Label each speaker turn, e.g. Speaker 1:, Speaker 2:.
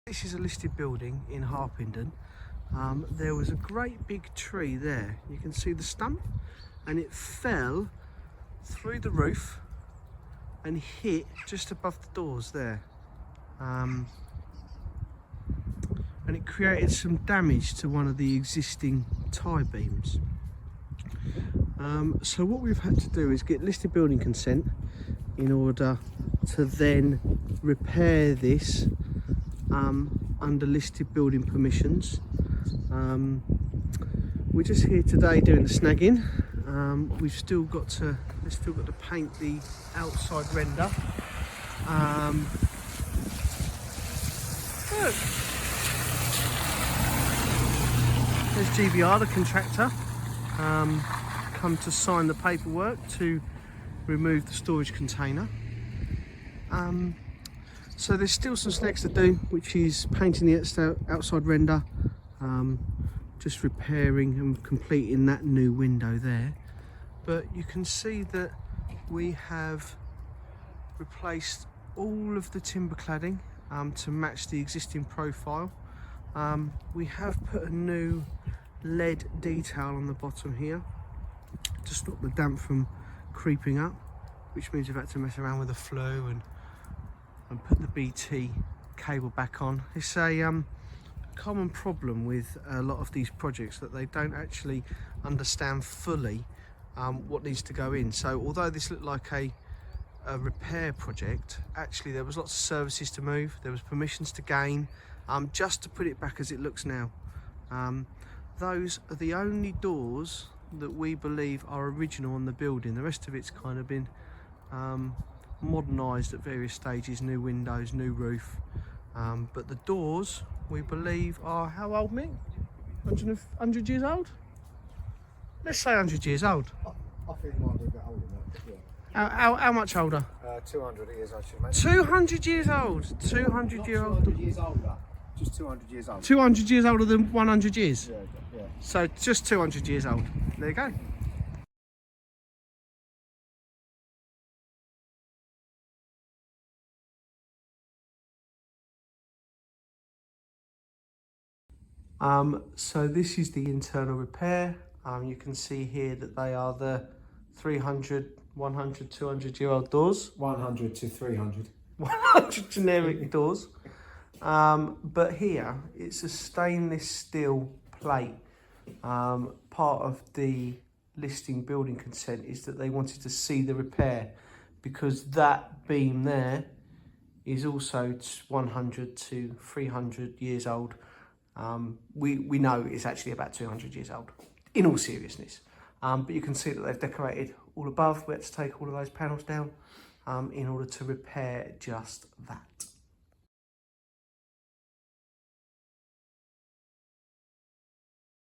Speaker 1: This is a listed building in Harpenden. There was a great big tree there. You can see the stump, and it fell through the roof and hit just above the doors there. And it created some damage to one of the existing tie beams. So what we've had to do is get listed building consent in order to then repair this under listed building permissions. We're just here today doing the snagging. We've still got to paint the outside render. Look, there's GBR, the contractor, come to sign the paperwork to remove the storage container. So there's still some snags to do, which is painting the outside render, just repairing and completing that new window there. But you can see that we have replaced all of the timber cladding to match the existing profile. We have put a new lead detail on the bottom here to stop the damp from creeping up, which means we've had to mess around with the flue and put the BT cable back on. It's a common problem with a lot of these projects, that they don't actually understand fully what needs to go in. So although this looked like a repair project, actually there was lots of services to move, there was permissions to gain, just to put it back as it looks now. Those are the only doors that we believe are original on the building. The rest of it's kind of been modernised at various stages, new windows, new roof, but the doors we believe are, how old, Mick? 100 years old? Let's say 100 years old.
Speaker 2: I think it might be a bit older than that, yeah.
Speaker 1: How much older?
Speaker 2: 200 years, I should imagine.
Speaker 1: 200 years old? 200 years old?
Speaker 2: 200 years older. Just 200 years old.
Speaker 1: 200 years older than 100 years?
Speaker 2: Yeah.
Speaker 1: So just 200 years old. There you go. So this is the internal repair. You can see here that they are the 300, 100, 200 year old doors.
Speaker 2: 100 to 300.
Speaker 1: 100 generic doors. But here it's a stainless steel plate. Part of the listing building consent is that they wanted to see the repair, because that beam there is also 100 to 300 years old. We know it's actually about 200 years old, in all seriousness. But you can see that they've decorated all above. We had to take all of those panels down in order to repair just that.